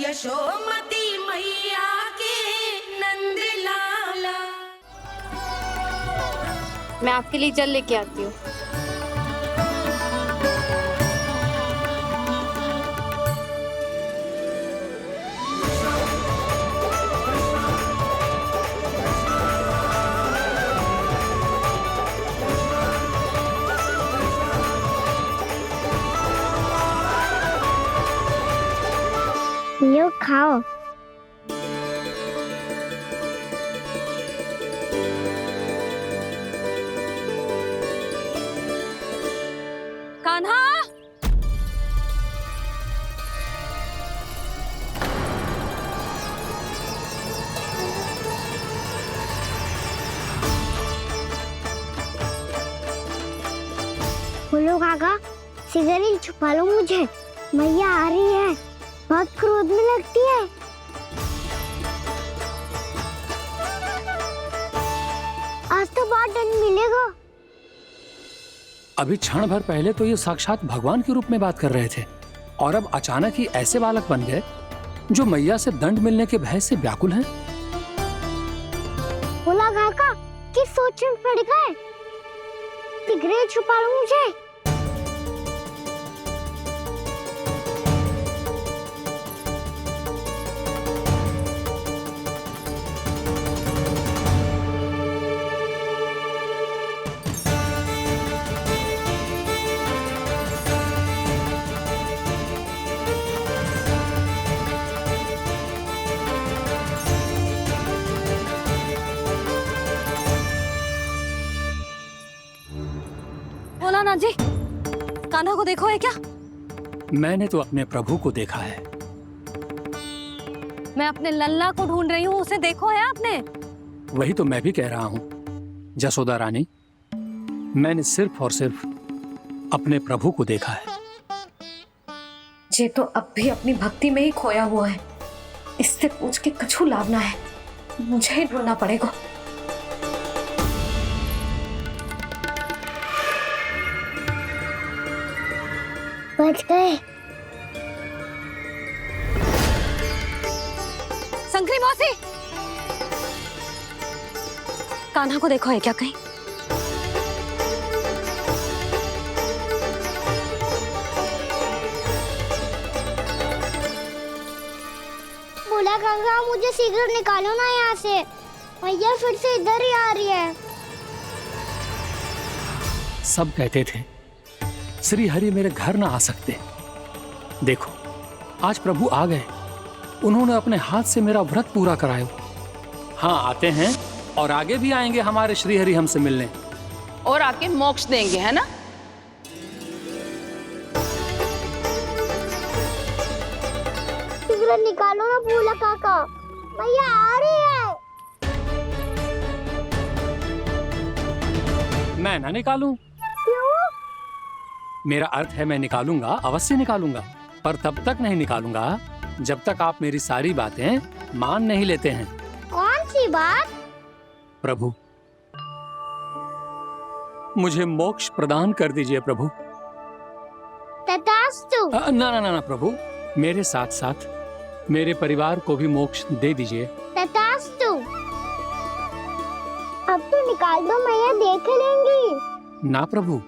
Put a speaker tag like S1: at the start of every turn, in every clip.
S1: यशोमती मैया के नंद लाला।
S2: मैं आपके लिए जल लेके आती हूँ।
S3: यो खाओ।
S2: कान्हा,
S3: बोलो काका, सिगरेट छुपा लो मुझे, मैया आ रही है, बहुत क्रोध में लगती है। आज तो बहुत दंड मिलेगा।
S4: अभी क्षण भर पहले तो ये साक्षात भगवान के रूप में बात कर रहे थे और अब अचानक ही ऐसे बालक बन गए जो मैया से दंड मिलने के भय से व्याकुल हैं।
S3: बोला काका, किस सोच में पड़ गए? सिगरेट छुपा लो मुझे।
S2: बोला ना जी, कान्हा को देखो है क्या?
S4: मैंने तो अपने प्रभु को देखा है।
S2: मैं अपने लल्ला को ढूंढ रही हूँ, उसे देखो है आपने?
S4: वही तो मैं भी कह रहा हूँ जसोदा रानी, मैंने सिर्फ और सिर्फ अपने प्रभु को देखा है।
S2: ये तो अब भी अपनी भक्ति में ही खोया हुआ है, इससे पूछ के कछु लाभ ना है, मुझे ही ढूंढना पड़ेगा।
S3: बच गए।
S2: संकरी मौसी, कान्हा को देखो है क्या कहीं?
S3: बोला काका, मुझे सिगरेट निकालो ना यहाँ से, मैया फिर से इधर ही आ रही है।
S4: सब कहते थे श्री हरि मेरे घर ना आ सकते। देखो आज प्रभु आ गए, उन्होंने अपने हाथ से मेरा व्रत पूरा कराया। हाँ, आते हैं और आगे भी आएंगे हमारे श्री हरि हमसे मिलने
S5: और आके मोक्ष देंगे, है ना?
S3: सिगरेट निकालो ना बोला काका, मैया आ रही है।
S4: मैं ना निकालूं? मेरा अर्थ है मैं निकालूंगा, अवश्य निकालूंगा, पर तब तक नहीं निकालूंगा जब तक आप मेरी सारी बातें मान नहीं लेते हैं।
S3: कौन सी बात?
S4: प्रभु, मुझे मोक्ष प्रदान कर दीजिए प्रभु।
S3: तथास्तु।
S4: ना ना ना ना प्रभु, मेरे साथ साथ मेरे परिवार को भी मोक्ष दे दीजिए।
S3: तथास्तु। अब तो निकाल दो, मैया देख लेंगी।
S4: ना प्रभु,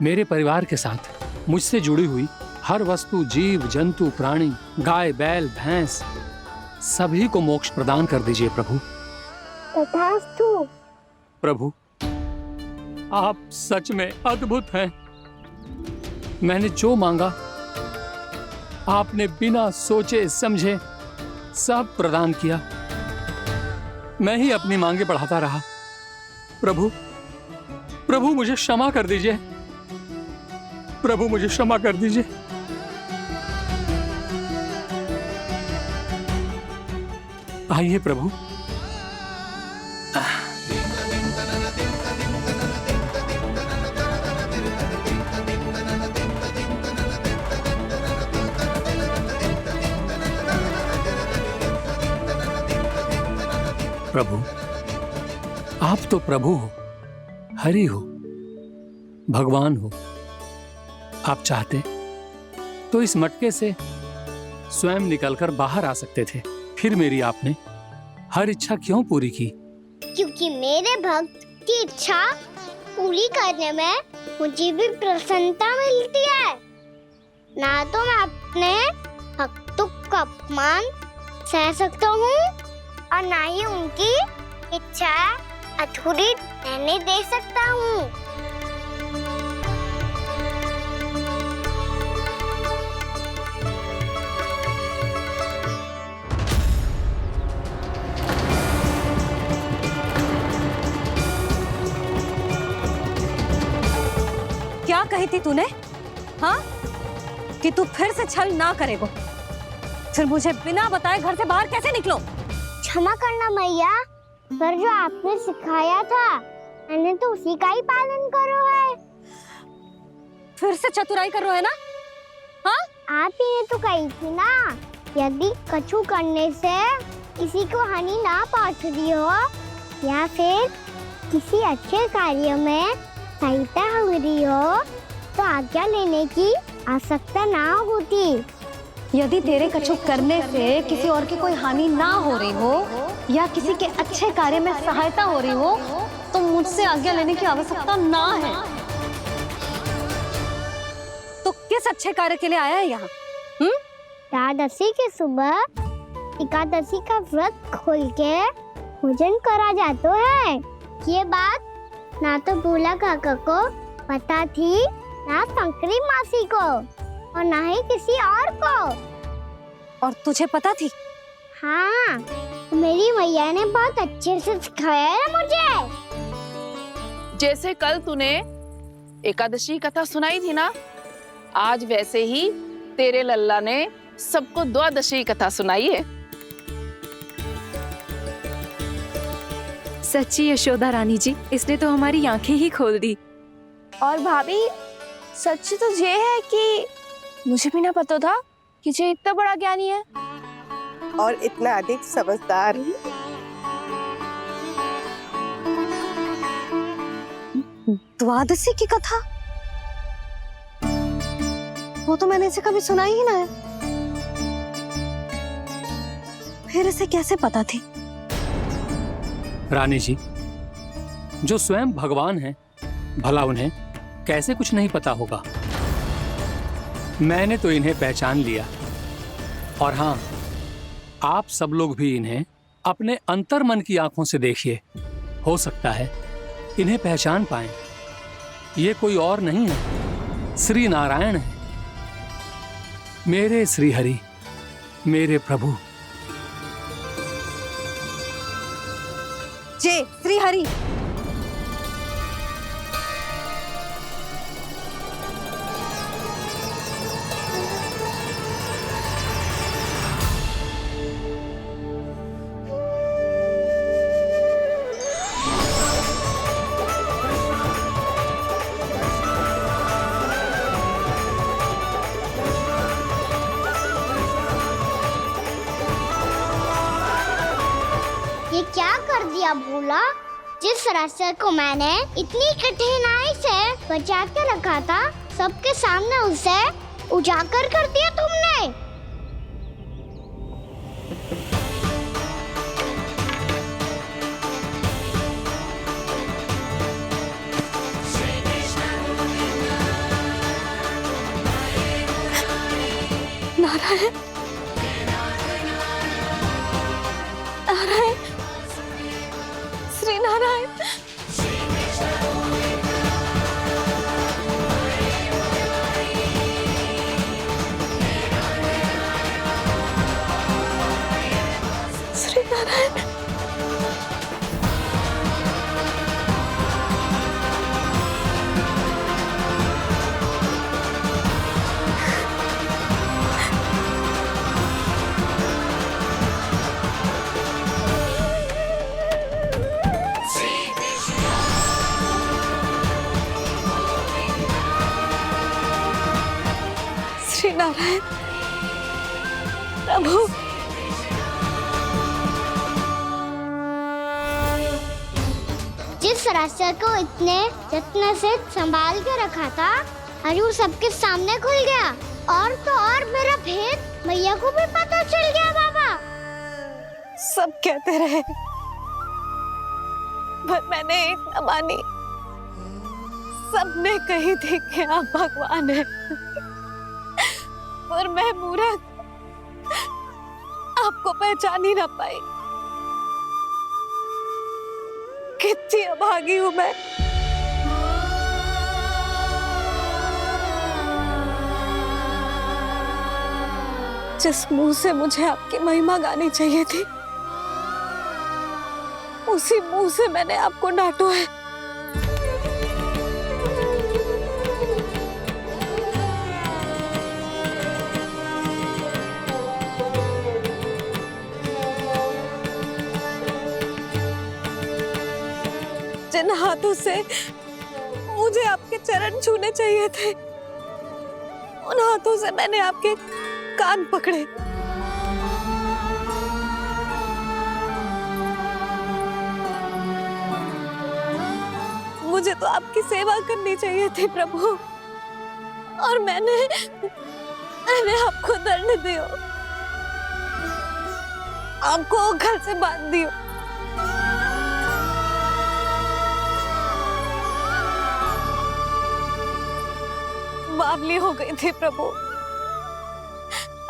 S4: मेरे परिवार के साथ मुझसे जुड़ी हुई हर वस्तु, जीव जंतु, प्राणी, गाय बैल भैंस, सभी को मोक्ष प्रदान कर दीजिए प्रभु।
S3: तथास्तु।
S4: प्रभु, आप सच में अद्भुत हैं। मैंने जो मांगा आपने बिना सोचे समझे सब प्रदान किया। मैं ही अपनी मांगे बढ़ाता रहा। प्रभु, प्रभु मुझे क्षमा कर दीजिए। प्रभु मुझे क्षमा कर दीजिए। आइए प्रभु। प्रभु, आप तो प्रभु हो, हरि हो, भगवान हो। आप चाहते तो इस मटके से स्वयं निकलकर बाहर आ सकते थे, फिर मेरी आपने हर इच्छा क्यों पूरी की?
S3: क्योंकि मेरे भक्त की इच्छा पूरी करने में मुझे भी प्रसन्नता मिलती है। ना तो मैं अपने भक्तों का अपमान सह सकता हूँ और ना ही उनकी इच्छा अधूरी रहने दे सकता हूँ।
S2: क्या कही थी तूने? हाँ, कि तू फिर से छल ना करेगा। फिर मुझे बिना बताए घर से बाहर कैसे निकलो?
S3: क्षमा करना मैया, पर जो आपने सिखाया था मैंने तो उसी का ही पालन करो है।
S2: फिर से चतुराई कर रहे हो है ना? हाँ,
S3: आप ही ने तो कही थी ना, यदि कछु करने से किसी को हानि ना पहुंच रही हो या फिर किसी अच्छे कार्य में सहायता हो रही हो तो आज्ञा लेने की आवश्यकता ना होती।
S2: यदि तेरे कछु करने से किसी और की कोई हानि ना हो रही हो या किसी के अच्छे कार्य में सहायता हो रही हो तो मुझसे आज्ञा लेने की आवश्यकता ना है। तो किस अच्छे कार्य के लिए आया है यहाँ?
S3: एकादशी के सुबह एकादशी का व्रत खोल के भोजन करा जाता है। ये बात ना तो भोला काका को पता थी, ना शंकरी मासी को और ना ही किसी और को।
S2: और तुझे पता थी?
S3: हाँ, मेरी मैया ने बहुत अच्छे से सिखाया है मुझे।
S5: जैसे कल तूने एकादशी कथा सुनाई थी ना, आज वैसे ही तेरे लल्ला ने सबको द्वादशी कथा सुनाई है।
S6: सच्ची यशोदा रानी जी, इसने तो हमारी आंखें ही खोल दी।
S7: और भाभी, सच तो ये है कि मुझे भी ना पता था कि ये इतना बड़ा ज्ञानी है
S8: और इतना अधिक समझदार।
S2: द्वादशी की कथा? वो तो मैंने इसे कभी सुना ही ना है। फिर इसे कैसे पता थी?
S4: रानी जी, जो स्वयं भगवान हैं, भला उन्हें कैसे कुछ नहीं पता होगा? मैंने तो इन्हें पहचान लिया। और हाँ, आप सब लोग भी इन्हें अपने अंतर मन की आंखों से देखिए, हो सकता है इन्हें पहचान पाएं। ये कोई और नहीं है, श्री नारायण है, मेरे श्री हरि, मेरे प्रभु।
S2: जय श्री हरि।
S3: ये क्या कर दिया भोला? जिस रास्ते को मैंने इतनी कठिनाई से बचा के रखा था, सबके सामने उसे उजागर कर दिया तुमने।
S2: नारायण, नारायण, श्री नारायण। श्री नारायण। श्री नारायण प्रभु।
S3: जिस रास्ते को इतने जत्न से संभाल के रखा था, आज वो सबके सामने खुल गया। और तो और मेरा भेद मैया को भी पता चल गया बाबा?
S9: सब कहते रहे, पर मैंने एक न मानी। सबने कही थी कि आप भगवान हैं, पर मैं मूर्ख आपको पहचान ही ना पाई। कितनी अभागी हूं मैं। जिस मुंह से मुझे आपकी महिमा गानी चाहिए थी, उसी मुंह से मैंने आपको डांटो है। जिन हाथों से मुझे आपके चरण छूने चाहिए थे, उन हाथों से मैंने आपके कान पकड़े। मुझे तो आपकी सेवा करनी चाहिए थी प्रभु, और मैंने आपको दंड दियो, आपको घर से बांध दियो। बावली हो गई थी प्रभु।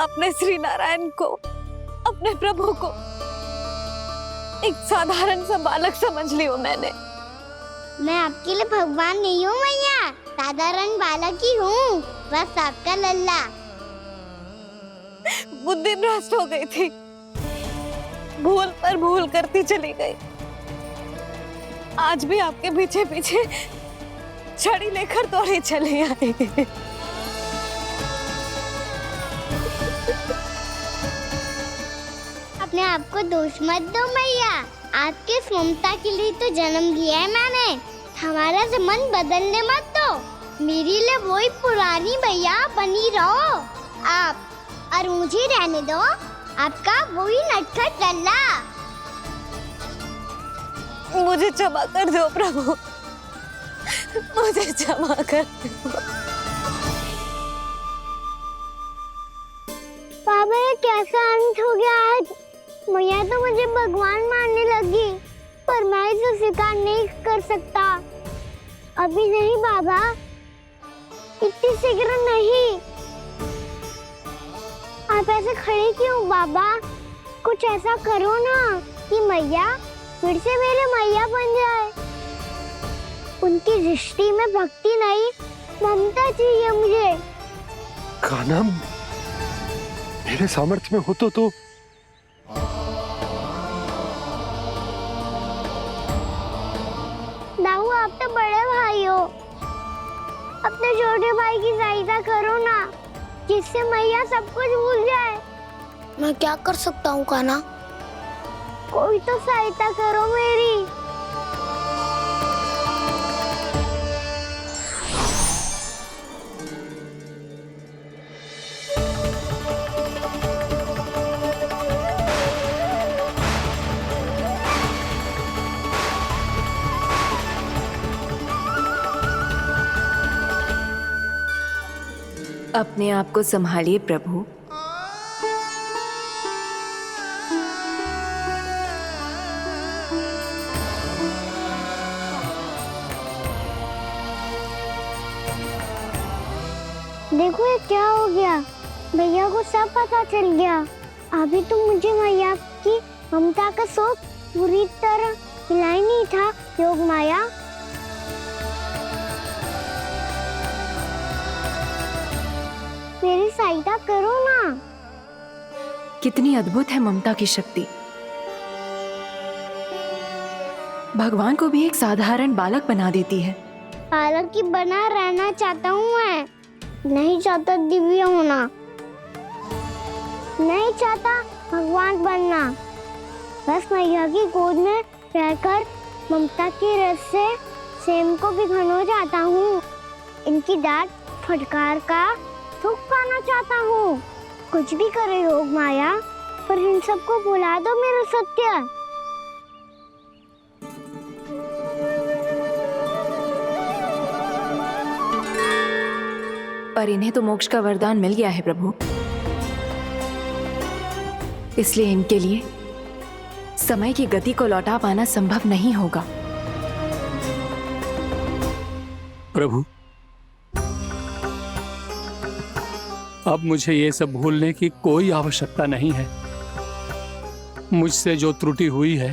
S9: अपने श्री नारायण को, अपने प्रभु को एक साधारण सा बालक समझ लियो मैंने।
S3: मैं आपके लिए भगवान नहीं हूँ मैया, साधारण बालक ही हूँ, बस आपका लल्ला।
S9: बुद्धि भ्रष्ट हो गई थी, भूल पर भूल करती चली गई। आज भी आपके पीछे पीछे छड़ी लेकर दौड़े चले आए।
S3: अपने आप को दोष मत दो मैया, आपके इस ममता के लिए तो जन्म लिया है मैंने। हमारा से मन बदलने मत दो, मेरे लिए वही पुरानी मैया बनी रहो आप, और मुझे रहने दो आपका वही नटखट लल्ला।
S9: मुझे क्षमा कर दो प्रभु, मुझे क्षमा कर दो।
S3: बाबा ये कैसा अंत हो गया आज? मैया तो मुझे भगवान मानने लगी, पर मैं इसे स्वीकार नहीं कर सकता। अभी नहीं बाबा, इतनी शीघ्र नहीं। आप ऐसे खड़े क्यों बाबा? कुछ ऐसा करो ना कि मैया फिर से मेरे मैया बन जाए। उनकी दृष्टि में भक्ति नहीं, ममता चाहिए मुझे।
S10: कान्हा, मेरे सामर्थ्य में हो तो
S3: दाऊ, आप तो बड़े भाई हो, अपने छोटे भाई की सहायता करो ना, जिससे मैया सब कुछ भूल जाए।
S1: मैं क्या कर सकता हूँ कान्हा?
S3: कोई तो सहायता करो मेरी।
S6: अपने आप को संभालिए प्रभु।
S3: देखो ये क्या हो गया, भैया को सब पता चल गया। अभी तो मुझे मैया की ममता का शौक पूरी तरह मिला ही नहीं था। योग माया, मेरी सहायता करो ना।
S6: कितनी अद्भुत है ममता की शक्ति। भगवान को भी एक साधारण बालक बना देती है।
S3: बालक ही बना रहना चाहता हूँ मैं, नहीं चाहता दिव्य होना, नहीं चाहता भगवान बनना। बस मैया की गोद में रहकर ममता की रस से सेम को भी घनो चाहता हूँ। इनकी डांट फटकार का सुख पाना चाहता हूँ। कुछ भी करे योग माया, पर इन सबको भुला दो मेरा सत्य।
S6: पर इन्हें तो मोक्ष का वरदान मिल गया है प्रभु। इसलिए इनके लिए समय की गति को लौटा पाना संभव नहीं होगा।
S4: प्रभु, अब मुझे ये सब भूलने की कोई आवश्यकता नहीं है। मुझसे जो त्रुटि हुई है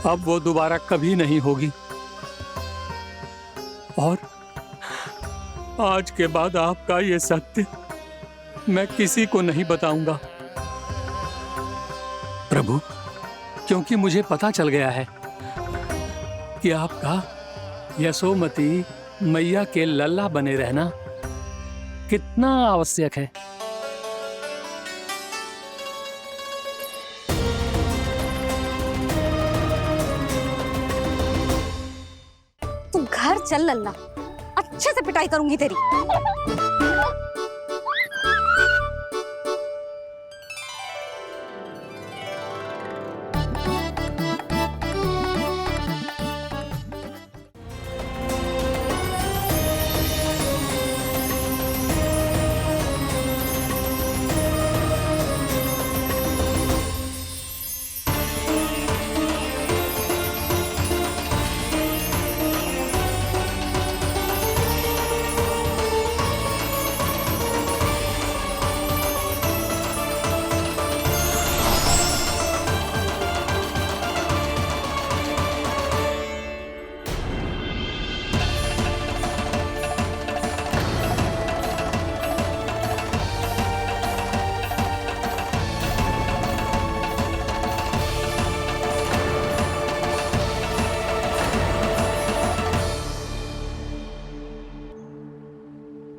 S4: अब वो दोबारा कभी नहीं होगी, और आज के बाद आपका ये सत्य मैं किसी को नहीं बताऊंगा प्रभु, क्योंकि मुझे पता चल गया है कि आपका यशोमती मैया के लल्ला बने रहना कितना आवश्यक है।
S2: तू घर चल लल्ला, अच्छे से पिटाई करूंगी तेरी।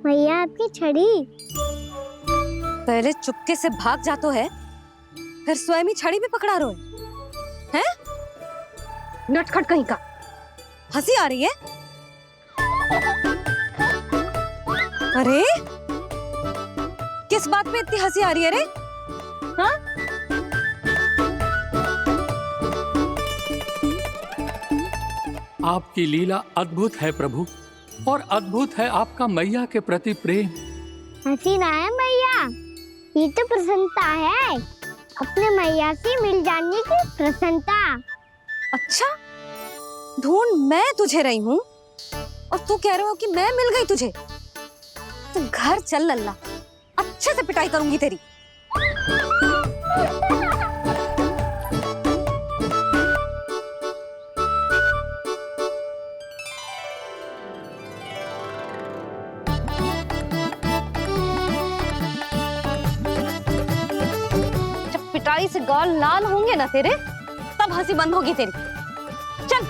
S3: भैया आपकी छड़ी।
S2: पहले चुपके से भाग जातो है, फिर स्वयं ही छड़ी भी पकड़ा रो है? नटखट कहीं का। हंसी आ रही है? अरे किस बात पे इतनी हंसी आ रही है रे? हाँ?
S4: आपकी लीला अद्भुत है प्रभु, और अद्भुत है आपका मैया के प्रति प्रेम।
S3: हंसी ना है मैया, ये तो प्रसन्नता है, अपने मैया से मिल जाने की प्रसन्नता।
S2: अच्छा, ढूंढ मैं तुझे रही हूँ और तू कह रहे हो कि मैं मिल गई तुझे। तू घर चल लल्ला, अच्छे से पिटाई करूंगी तेरी। जब पिटाई से गाल लाल होंगे ना तेरे, तब हंसी बंद होगी तेरी। चल।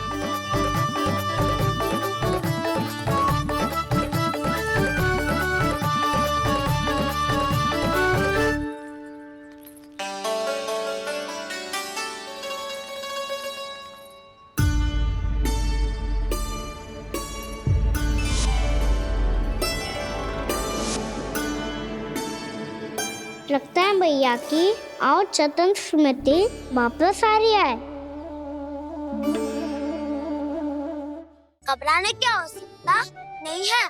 S3: लगता है भैया की और चतन स्मृति वापस आ रही है।
S1: घबराने क्या हो सकता नहीं है,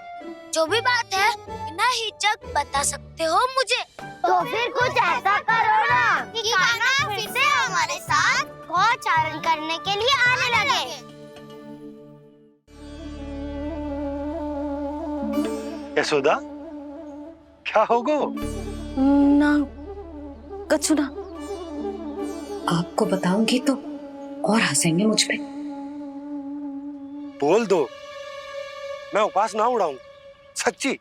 S1: जो भी बात है बिना हिचक बता सकते हो मुझे।
S3: तो फिर कुछ ऐसा करो ना कि कान्हा फिर से हमारे साथ गौचारण करने के लिए आने लगे।
S10: यशोदा, क्या होगो?
S2: ना कछु ना।
S11: आपको बताऊंगी तो और हंसेंगे मुझ पे।
S10: बोल दो, मैं उपवास ना उड़ाऊं, सच्ची।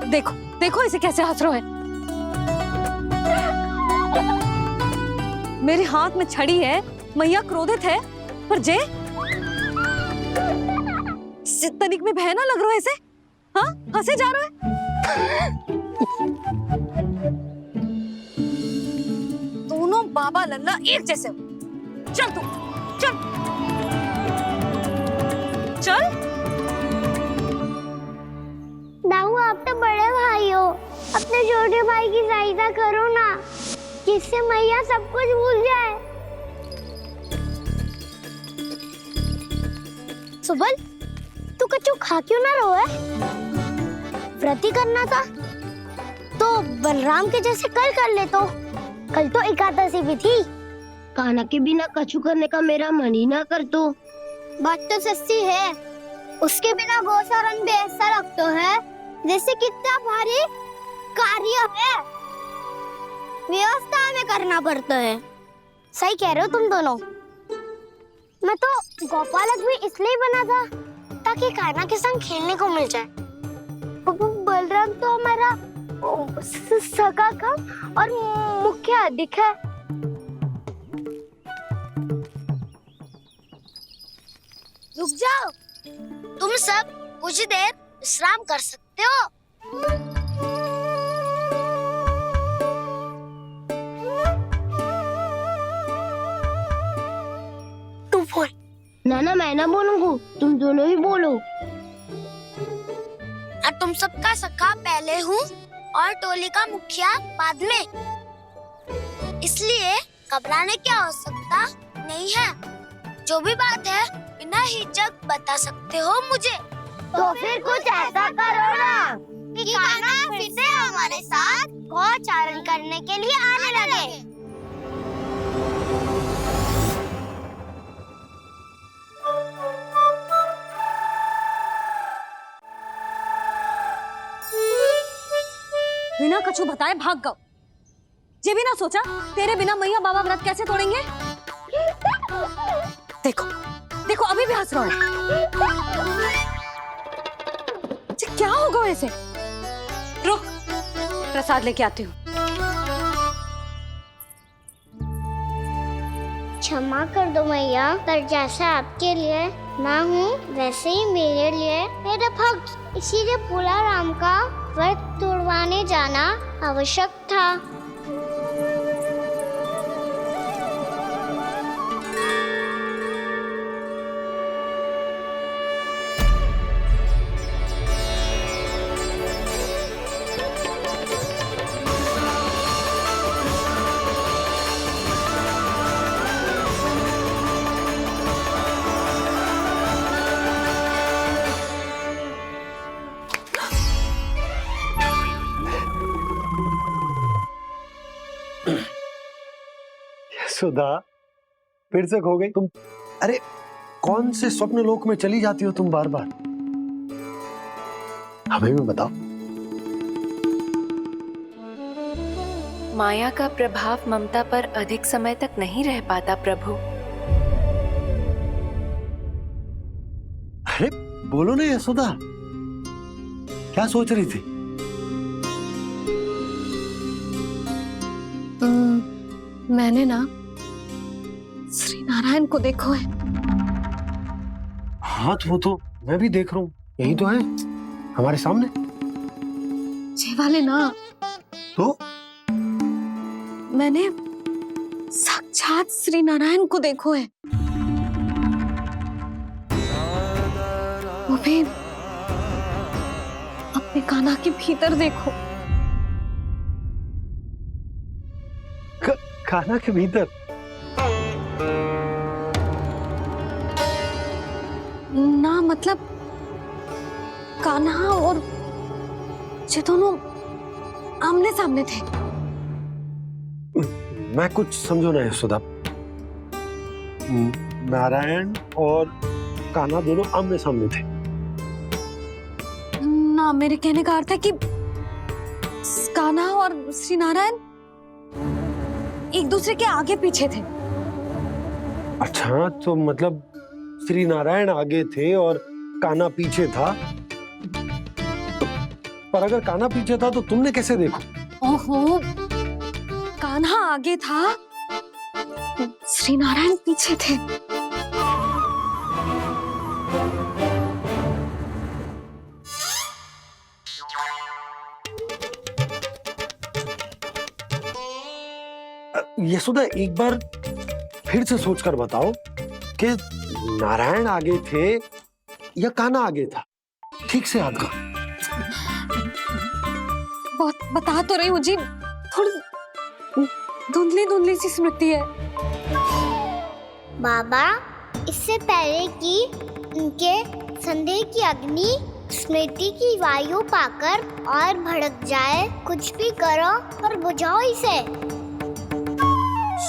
S2: देखो देखो इसे कैसे हंस रहा है। मेरे हाथ में छड़ी है, मैया क्रोधित है, पर जे तनिक में बहना लग रहा है इसे। हाँ, हंसे जा रहा है। दोनों बाबा लल्ला एक जैसे हो। चल तू, चल चल।
S3: दाऊ, आप तो बड़े भाई हो, अपने छोटे भाई की सहायता करो ना, जिससे मैया सब कुछ भूल जाए। सुबल, तू कछु खा क्यों ना रो है? व्रत ही करना था तो बलराम के जैसे कल कर ले। तो कल तो एकादशी भी थी।
S1: कान्हा के बिना कछु करने का मेरा मन ही ना कर। तो
S3: बात तो सच्ची है। उसके बिना गोचारण भी ऐसा लगता है जैसे कितना भारी कार्य है, व्यवस्था में करना पड़ता है। सही कह रहे हो तुम दोनों। मैं तो गोपालक भी इसलिए बना था ताकि कान्हा के संग खेलने को मिल जाए। बलराम तो हमारा सगा कम और मुख्य अधिक है।
S1: रुक जाओ, तुम सब कुछ देर विश्राम कर सकते हो।
S3: तू बोल।
S1: ना मैं ना बोलूंगा, तुम दोनों ही बोलो। और तुम सबका सखा पहले हूँ और टोली का मुखिया बाद में, इसलिए घबराने की आवश्यकता नहीं है। जो भी बात है बिना हिचक बता सकते हो मुझे।
S3: तो फिर कुछ ऐसा करो ना कि कान्हा फिर से हमारे साथ गोचारण करने के लिए आने लगे।
S2: बिना कछु बताए भाग गओ। ये भी ना सोचा तेरे बिना मैया बाबा व्रत कैसे तोड़ेंगे। देखो देखो अभी भी हंस रहा है। क्या होगा वैसे। रुक, प्रसाद लेके आती हूँ।
S3: क्षमा कर दो मैया, पर जैसा आपके लिए ना हूँ वैसे ही मेरे लिए मेरा भक्त, इसीलिए भोला राम का व्रत तोड़वाने जाना आवश्यक था।
S10: सुधा, फिर से खो गई तुम। अरे कौन से स्वप्न लोक में चली जाती हो तुम बार बार। हमें भी बताओ।
S6: माया का प्रभाव ममता पर अधिक समय तक नहीं रह पाता प्रभु।
S10: अरे बोलो ना यशोदा, क्या सोच रही थी।
S2: मैंने ना श्री नारायण को देखो है।
S10: हाँ वो तो मैं भी देख रहा हूँ, यही तो है हमारे सामने।
S2: ये वाले ना
S10: तो
S2: मैंने साक्षात श्री नारायण को देखो है। वो भी अपने कान्हा के भीतर देखो।
S10: कान्हा के भीतर?
S2: ना मतलब कान्हा और ये दोनों आमने सामने थे।
S10: मैं कुछ समझो ना यशोदा। नारायण और कान्हा दोनों आमने सामने थे।
S2: ना, मेरे कहने का अर्थ है कि कान्हा और श्री नारायण एक दूसरे के आगे पीछे थे।
S10: अच्छा, तो मतलब श्री नारायण आगे थे और कान्हा पीछे था। पर अगर कान्हा पीछे था तो तुमने कैसे देखो।
S2: ओहो, कान्हा आगे था, श्री नारायण पीछे थे।
S10: यशोदा, एक बार फिर से सोचकर बताओ कि नारायण आगे थे या कान्हा आगे था। ठीक से याद करो।
S2: बहुत बता तो रही हूँ जी, थोड़ी धुंधली धुंधली सी स्मृति है।
S3: बाबा, इससे पहले कि उनके संदेह की अग्नि स्मृति की वायु पाकर और भड़क जाए, कुछ भी करो पर बुझाओ इसे।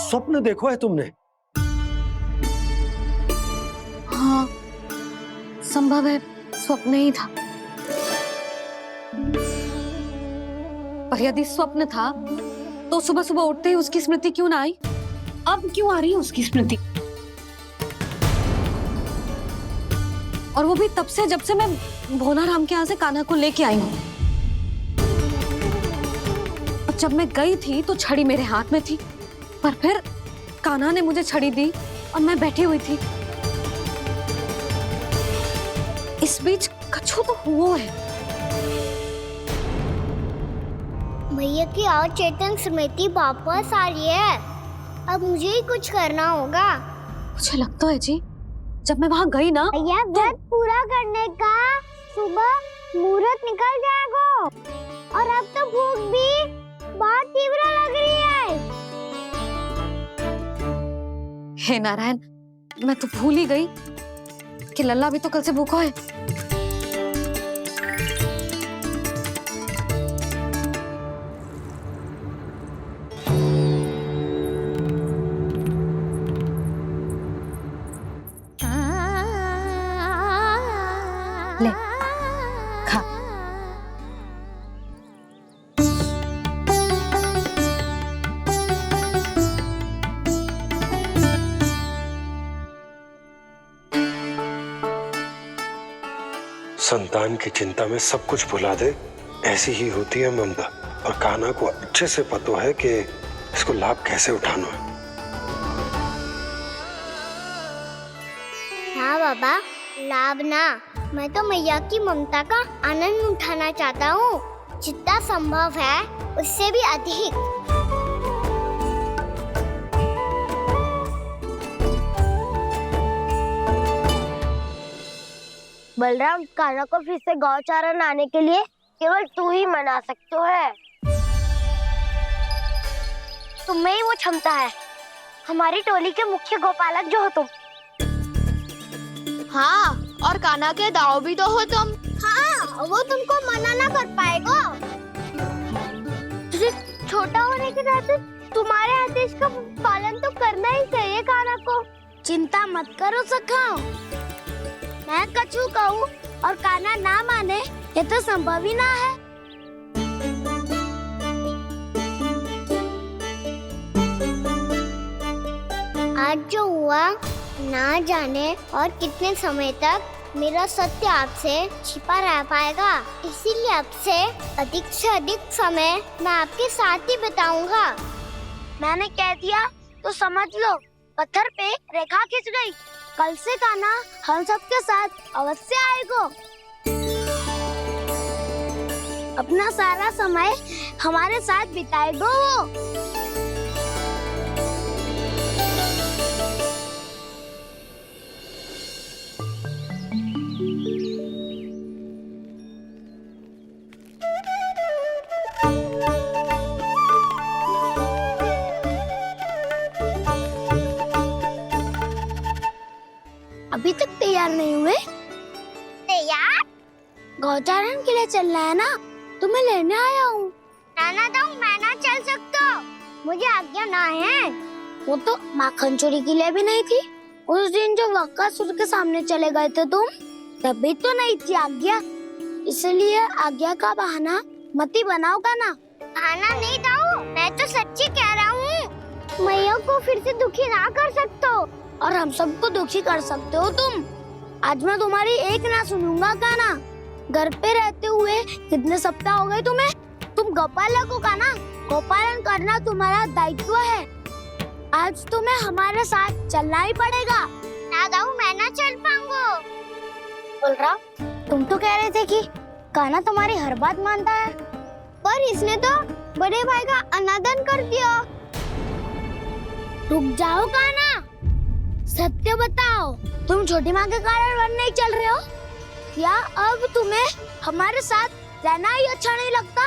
S10: स्वप्न देखो है तुमने?
S2: हाँ, संभव है स्वप्न ही था। पर यदि स्वप्न था तो सुबह सुबह उठते ही उसकी स्मृति क्यों ना आई? अब क्यों आ रही है उसकी स्मृति? और वो भी तब से जब से मैं भोला राम के यहाँ से कान्हा को लेके आई हूँ। और जब मैं गई थी तो छड़ी मेरे हाथ में थी, पर फिर कान्हा ने मुझे छड़ी दी और मैं बैठी हुई थी। इस बीच कछु तो हुआ है।
S3: भैया की अचेतन स्मृति वापस आ रही है। अब मुझे ही कुछ करना होगा।
S2: मुझे लगता है जी, जब मैं वहां गई ना,
S3: भैया व्रत पूरा करने का सुबह मुहूर्त निकल जाएगा और अब तो भूख भी बहुत तीव्र लग रही है।
S2: हे नारायण, मैं तो भूल ही गई कि लल्ला भी तो कल से भूखा है। ले, खा।
S10: संतान की चिंता में सब कुछ भुला दे, ऐसी ही होती है ममता। और कान्हा को अच्छे से पता है कि इसको लाभ कैसे उठाना है।
S3: हाँ बाबा, लाभ ना, मैं तो मैया की ममता का आनंद उठाना चाहता हूँ, जितना संभव है उससे भी अधिक।
S1: बलराम, कान्हा को फिर से गौचारण आने के लिए केवल तू ही मना सकते है। तुम में ही वो क्षमता है, हमारी टोली के मुख्य गोपालक जो हो तुम।
S7: हाँ, और कान्हा के दाव भी तो हो तुम।
S3: हाँ, वो तुमको मना ना कर पाएगा।
S1: तुझे छोटा होने के नाते तुम्हारे आदेश का पालन तो करना ही चाहिए कान्हा को। चिंता मत करो सखा, मैं कछु कहूँ और कान्हा ना माने, ये तो संभव ही ना है।
S3: आज जो हुआ ना जाने और कितने समय तक मेरा सत्य आपसे छिपा रह पाएगा, इसीलिए आपसे अधिक से अधिक समय मैं आपके साथ ही बिताऊंगा।
S1: मैंने कह दिया तो समझ लो, पत्थर पे रेखा खिंच गई। कल से कान्हा हम सबके साथ अवश्य आएगा। अपना सारा समय हमारे साथ बिताएगा वो। अभी तक तैयार नहीं हुए?
S3: तैयार?
S1: गौचारण के लिए चलना है ना, तुम्हें लेने आया हूँ।
S3: नाना दाऊ, मैं ना चल सकता, मुझे आज्ञा ना है।
S1: वो तो माखन चोरी के लिए भी नहीं थी। उस दिन जो वक्कासुर के सामने चले गए थे तुम, तभी तो नहीं थी आज्ञा। इसलिए आज्ञा का बहाना मत ही बनाओ कान्हा।
S3: बहाना नहीं दाऊ, मैं तो सच्ची कह रहा हूँ। मैया को फिर से दुखी ना कर सकते हो
S1: और हम सबको दुखी कर सकते हो तुम। आज मैं तुम्हारी एक ना सुनूंगा कान्हा। घर पे रहते हुए कितने सप्ताह हो गए तुम्हें? तुम गोपालक हो कान्हा, गोपालन करना तुम्हारा दायित्व है। आज तुम्हें हमारे साथ चलना ही पड़ेगा।
S3: ना दाऊ, मैं ना चल पाऊंगा।
S1: बलराम, तुम तो कह रहे थे कि कान्हा तुम्हारी हर बात मानता है,
S3: पर इसने तो बड़े भाई का अनादर कर दिया।
S1: रुक जाओ कान्हा, सत्य बताओ, तुम छोटी माँ के कारण वन नहीं चल रहे हो या अब तुम्हें हमारे साथ रहना ही अच्छा नहीं लगता?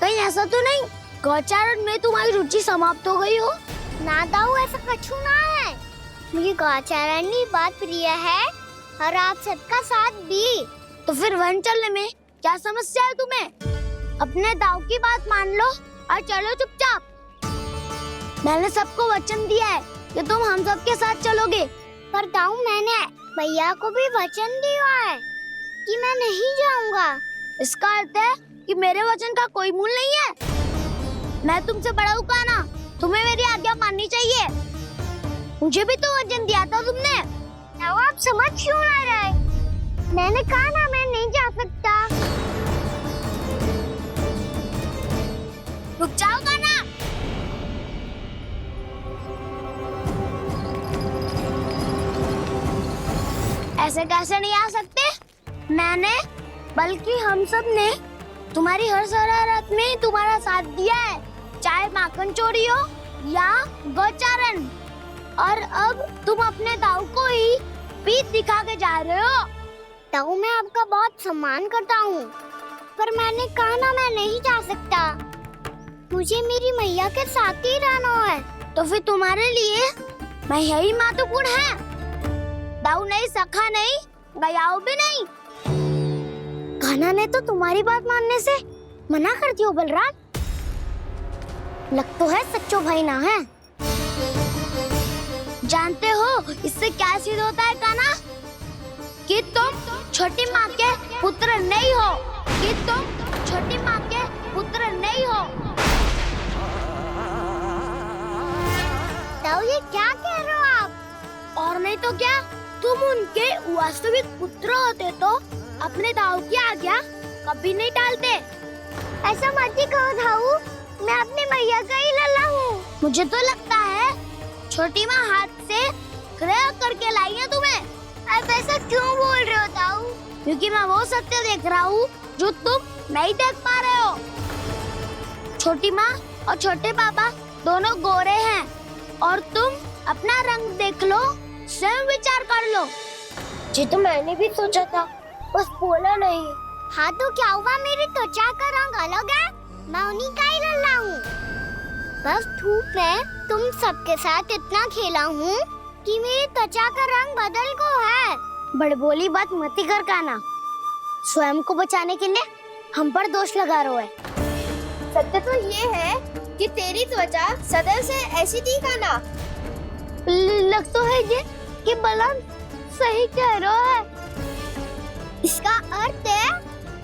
S1: कहीं ऐसा तो नहीं गौचारण में तुम्हारी रुचि समाप्त हो गई हो?
S3: ना दाऊ, ऐसा कछु ना है। मुझे गौचारण की बात प्रिय है और आप सबका साथ भी।
S1: तो फिर वन चलने में क्या समस्या है तुम्हें? अपने दाऊ की बात मान लो और चलो चुपचाप। मैंने सबको वचन दिया है कि तुम हम सबके साथ चलोगे।
S3: पर दाऊ, मैंने भैया को भी वचन दिया है कि मैं नहीं जाऊंगा।
S1: इसका अर्थ है कि मेरे वचन का कोई मूल नहीं है। मैं तुमसे बड़ा हूँ कान्हा, तुम्हें मेरी आज्ञा माननी चाहिए। मुझे भी तो वचन दिया था तुमने।
S3: दाऊ, आप समझ क्यों आ रहे? मैंने कहा ना मैं नहीं जा सकता।
S1: रुक जाओ कान्हा। ऐसे कैसे नहीं आ सकते? मैंने बल्कि हम सब ने तुम्हारी हर शरारत में तुम्हारा साथ दिया है, चाहे माखन चोरी हो या गौचारण। और अब तुम अपने दाऊ को ही पीठ दिखा के जा रहे हो।
S3: दाऊ, मैं आपका बहुत सम्मान करता हूँ, पर मैंने कहा ना मैं नहीं जा सकता। मुझे मेरी मैया के साथ ही रहना है।
S1: तो फिर तुम्हारे लिए मैया ही महत्वपूर्ण है। दाऊ नहीं, सखा नहीं, गयाऊ भी नहीं। कान्हा ने तो तुम्हारी बात मानने से मना कर दियो बलराम। लग तो है सच्चो भाई ना है। जानते हो इससे क्या सिद्ध होता है कान्हा? कि तुम छोटी माँ के पुत्र नहीं हो, कि तुम छोटी माँ के पुत्र नहीं हो।
S3: दाऊ, ये क्या कह रहे हो आप?
S1: और नहीं तो क्या, तुम उनके वास्तविक पुत्र होते तो अपने दाऊ की आज्ञा कभी नहीं टालते।
S3: ऐसा मत ही कहो दाऊ, मैं अपनी मैया का ही लल्ला हूँ।
S1: मुझे तो लगता है छोटी माँ हाथ से ग्रह करके लाई है तुम्हें।
S3: आप ऐसा क्यों बोल रहे हो दाऊ?
S1: क्योंकि मैं वो सत्य देख रहा हूँ जो तुम नहीं देख पा रहे हो। छोटी माँ और छोटे पापा दोनों गोरे हैं और तुम अपना रंग देख लो, स्वयं विचार कर लो।
S3: जी तो मैंने भी सोचा था, बस बोला नहीं। हाँ तो क्या हुआ, मेरी त्वचा का रंग अलग है, मैं उन्हीं का ही लल्ला हूँ। बस धूप में तुम सबके साथ इतना खेला हूँ कि मेरी त्वचा का रंग बदल को है।
S1: बड़बोली बात मत ही कर कान्हा। स्वयं को बचाने के लिए हम पर दोष लगा रहे हो।
S7: सत्य तो ये है कि तेरी त्वचा सदैव से ऐसी थी कान्हा।
S1: लग तो है ये कि बलराम सही कह रहा है।
S3: इसका अर्थ है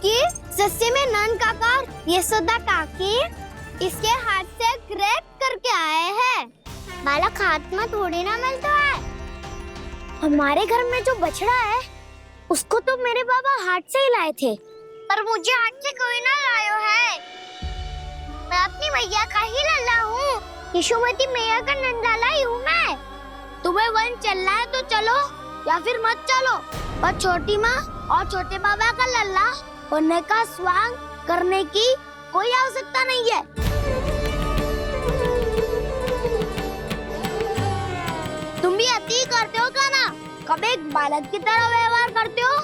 S3: कि सस्ते में नन काकार यशोदा काकी इसके हाथ से ग्रेप करके आए हैं। बालक हाथ में थोड़ी ना मिलता है।
S1: हमारे घर में जो बछड़ा है उसको तो मेरे बाबा हाथ से ही लाए थे।
S3: पर मुझे हाथ से कोई ना लायो है। मैं अपनी मैया का ही लल्ला हूँ। यशोमती मैया का नंदलाला ही हूँ मैं।
S1: तुम्हें वन चलना है तो चलो या फिर मत चलो, पर छोटी माँ और छोटे बाबा का लल्ला होने का स्वांग करने की कोई आवश्यकता नहीं है। तुम भी अति करते हो कान्हा। कब एक बालक की तरह व्यवहार करते हो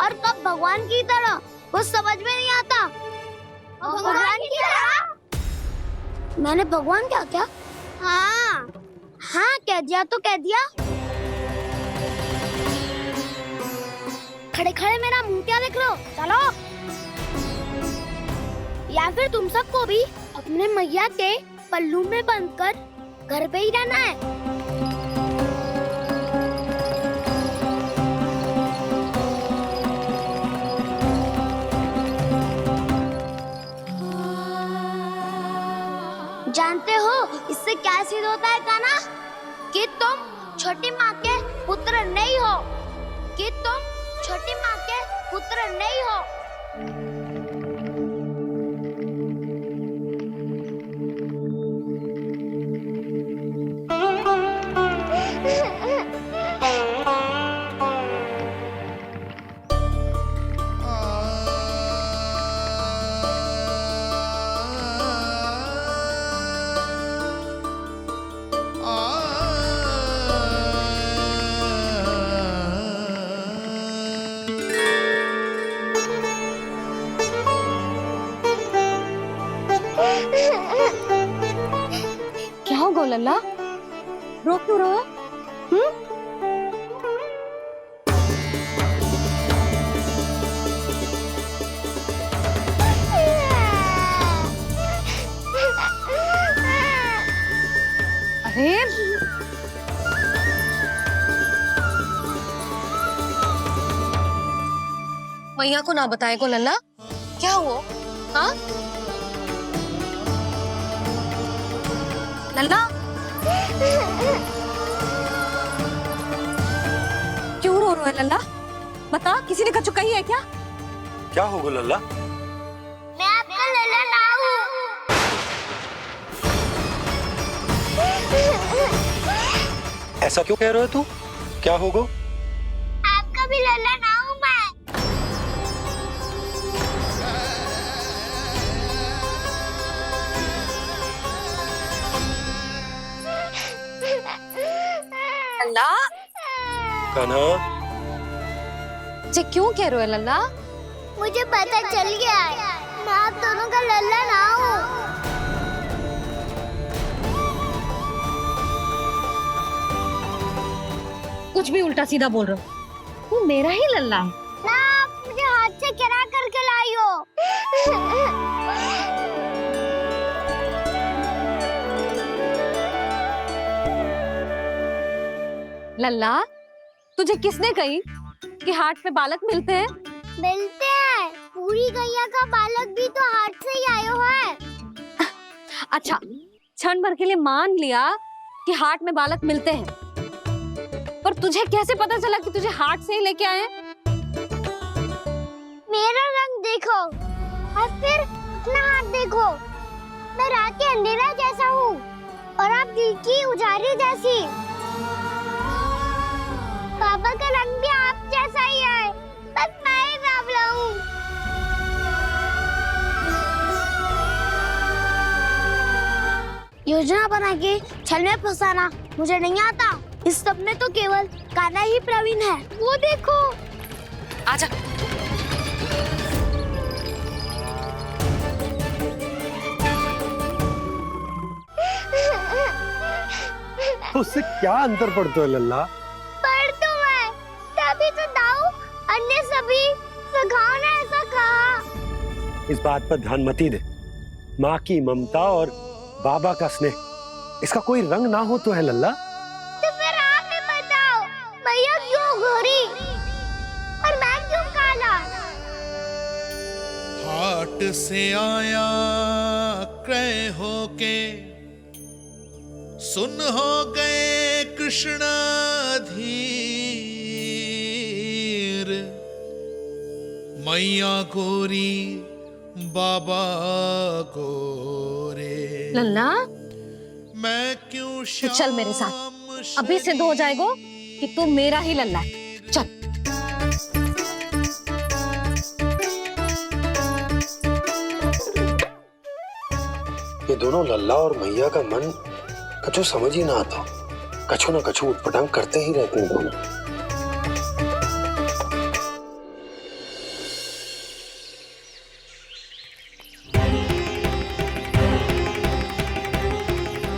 S1: और कब भगवान की तरह, कुछ समझ में नहीं आता।
S3: भगवान की तरह?
S1: मैंने भगवान क्या क्या?
S3: हाँ
S1: हाँ कह दिया तो कह दिया। खड़े खड़े मेरा मुंह क्या देख रहे हो? चलो। या फिर तुम सबको भी अपने मैया के पल्लू में बंधकर घर पे ही रहना है। जानते हो इससे क्या सिद्ध होता है कान्हा? कि तुम छोटी माँ के पुत्र नहीं हो, कि तुम छोटी माँ के पुत्र नहीं हो।
S2: क्या हो गो लल्ला, रो क्यों रहा है? मैया को ना बताए को लल्ला, क्या हुआ? हाँ लल्ला, क्यों रो रहा है लल्ला? बता, किसी ने कछु कही है क्या?
S10: क्या होगा लल्ला?
S3: मैं आपका लल्ला ना हूँ।
S10: ऐसा क्यों कह रहे हो तू? क्या होगा?
S3: आपका भी लल्ला ना हूँ मैं।
S2: लल्ला,
S10: कान्हा,
S2: जे क्यों कह रहे हो लल्ला?
S3: मुझे पता चल गया है, मैं आप दोनों का लल्ला ना हूँ।
S2: कुछ भी उल्टा सीधा बोल रहे हो, तू मेरा ही लल्ला है।
S3: ना, आप मुझे हाथ से गिरा करके लाई हो।
S2: लल्ला, तुझे किसने कही कि हाट में बालक मिलते हैं?
S3: मिलते हैं, पूरी गैया का बालक भी तो हाट से ही आयो है।
S2: अच्छा, क्षण भर के लिए मान लिया कि हाट में बालक मिलते हैं, पर तुझे कैसे पता चला कि तुझे हाट से ही लेके आए?
S3: मेरा रंग देखो और फिर अपना हाथ देखो। मैं रात के अंधेरा जैसा हूँ और आप दिल की उजाली जैसी। पापा का रंग भी आप जैसा ही है, बस मैं ही बावला हूँ।
S1: योजना बना के छल में फंसाना मुझे नहीं आता। इस सब में तो केवल कान्हा ही प्रवीण है। वो देखो।
S2: आजा।
S10: उससे क्या अंतर पड़ता है लल्ला?
S3: पर तो मैं तभी तो दाऊ अन्य सभी सखाओ ने ऐसा कहा।
S10: इस बात पर ध्यान मत ही दे। माँ की ममता और बाबा का स्नेह, इसका कोई रंग ना हो तो है लल्ला।
S3: तो फिर आप ही बताओ, भैया क्यों गोरी और मैं क्यों काला?
S12: हाट से आया क्रय होके, सुन हो गए कृष्ण धीर। मैया गोरी बाबा गोरे,
S2: लल्ला,
S12: मैं क्यों
S2: तो चल मेरे साथ, अभी सिद्ध हो जाएगा कि तू मेरा ही लल्ला है। चल।
S10: ये दोनों लल्ला और मैया का मन कछु समझ ही ना आता। कछु ना कछु उटपटांग करते ही रहते हैं दोनों।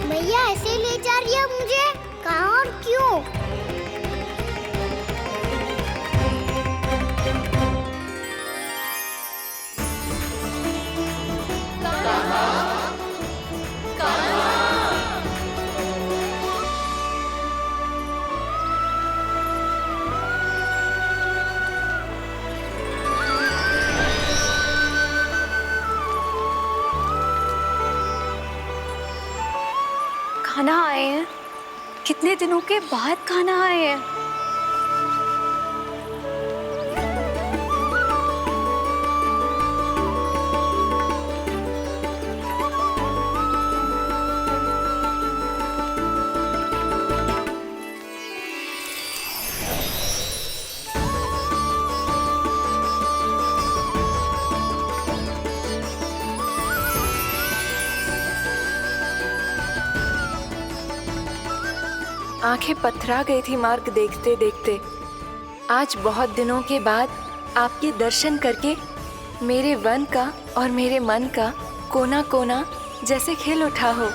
S3: भैया ऐसे ले जा रही है मुझे, कहाँ और क्यों?
S7: खाना आए हैं, कितने दिनों के बाद खाना आए हैं।
S6: आंखें पथरा गई थी मार्ग देखते देखते। आज बहुत दिनों के बाद आपके दर्शन करके मेरे वन का और मेरे मन का कोना कोना जैसे खिल उठा हो।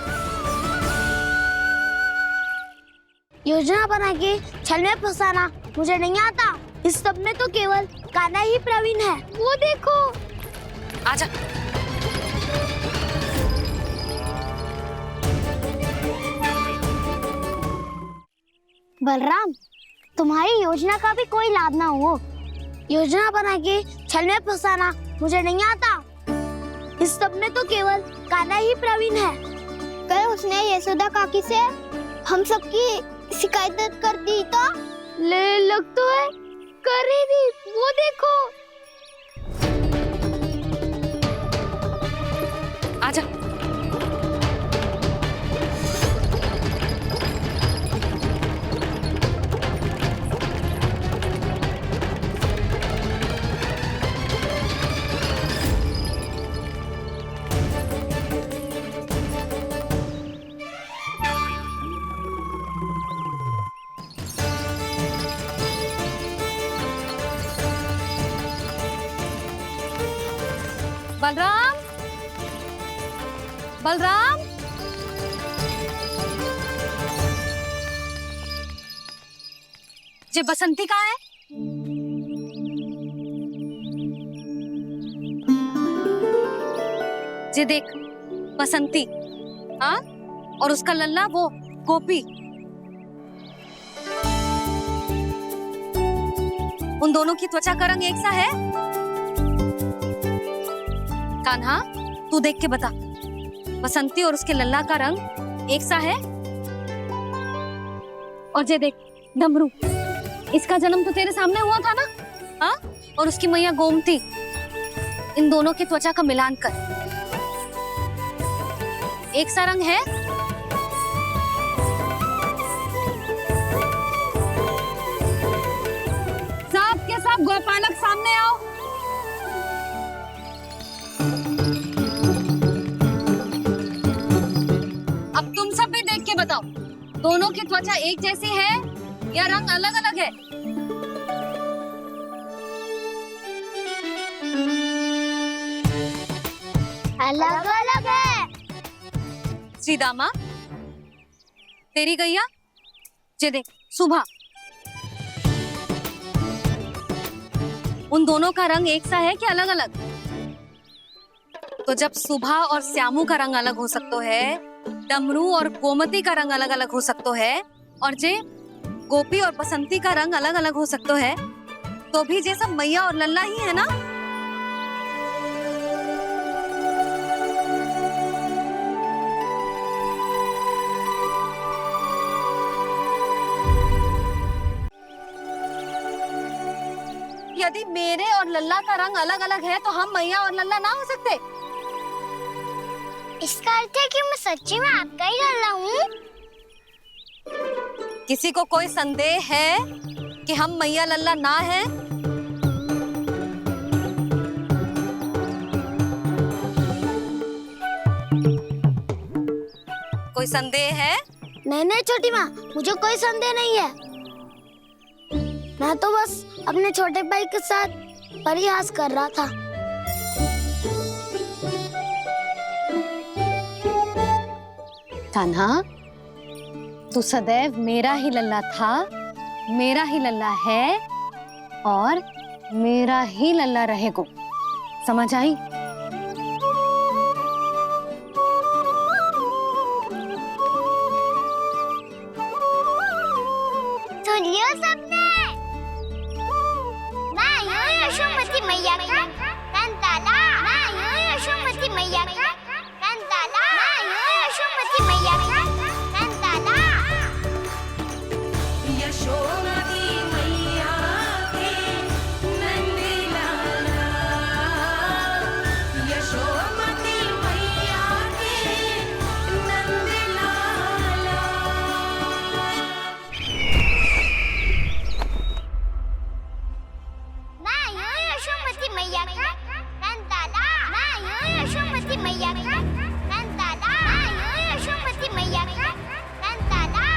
S1: योजना बना के छल में फंसाना मुझे नहीं आता। इस सब में तो केवल कान्हा ही प्रवीण है। वो देखो।
S2: आजा।
S3: बलराम, तुम्हारी योजना का भी कोई लाभ ना हो।
S1: योजना बना के छल में फंसाना मुझे नहीं आता। इस सब में तो केवल कान्हा ही प्रवीण है।
S3: कल उसने यशोदा काकी से हम सबकी शिकायत कर दी तो
S2: ले लग तो है कर ही दी, वो देखो। आजा। बलराम, बलराम, जे बसंती कहाँ है? जे देख बसंती, हाँ, और उसका लल्ला वो गोपी, उन दोनों की त्वचा का रंग एक सा है? कान्हा, तू देख के बता, बसंती और उसके लल्ला का रंग एक सा है? और जे देख डमरू, इसका जन्म तो तेरे सामने हुआ था ना, हाँ? और उसकी मैया गोमती, इन दोनों की त्वचा का मिलान कर, एक सा रंग है? सब के सब गोपालक सामने आओ। अब तुम सब भी देख के बताओ, दोनों की त्वचा एक जैसी है या रंग अलग अलग है?
S3: अलग अलग है।
S2: श्रीदामा, तेरी गैया, जे देख सुभा, उन दोनों का रंग एक सा है कि अलग अलग? तो जब सुभा और श्यामू का रंग अलग हो सकता है, डमरू और गोमती का रंग अलग अलग हो सकता है, और जे गोपी और बसंती का रंग अलग अलग हो सकता है, तो भी जे सब मैया और लल्ला ही है ना? यदि मेरे और लल्ला का रंग अलग अलग है तो हम मैया और लल्ला ना हो सकते?
S3: इसका अर्थ है कि मैं सच्ची में आपका ही लल्ला हूँ?
S2: किसी को कोई संदेह है कि हम मैया लल्ला ना हैं? कोई संदेह है?
S1: नहीं छोटी माँ, मुझे कोई संदेह नहीं है। मैं तो बस अपने छोटे भाई के साथ परिहास कर रहा था।
S2: कान्हा, तू सदैव मेरा ही लल्ला था, मेरा ही लल्ला है और मेरा ही लल्ला रहेगा। समझ आई?
S3: सुन लियो सबने, मैं हूँ यशोमती मैया का कंताला, मैं हूँ यशोमती मैया का कंताला, मैं हूँ यशोमती मैया का कंताला।
S13: यशोमती मैया के नंदी लाला, यशोमती मैया के नंदी लाला।
S3: मैं हूँ यशोमती मैया का कंताला, मैं हूँ यशोमती मैया का कंताला, मैं हूँ यशोमती मैया का कंताला।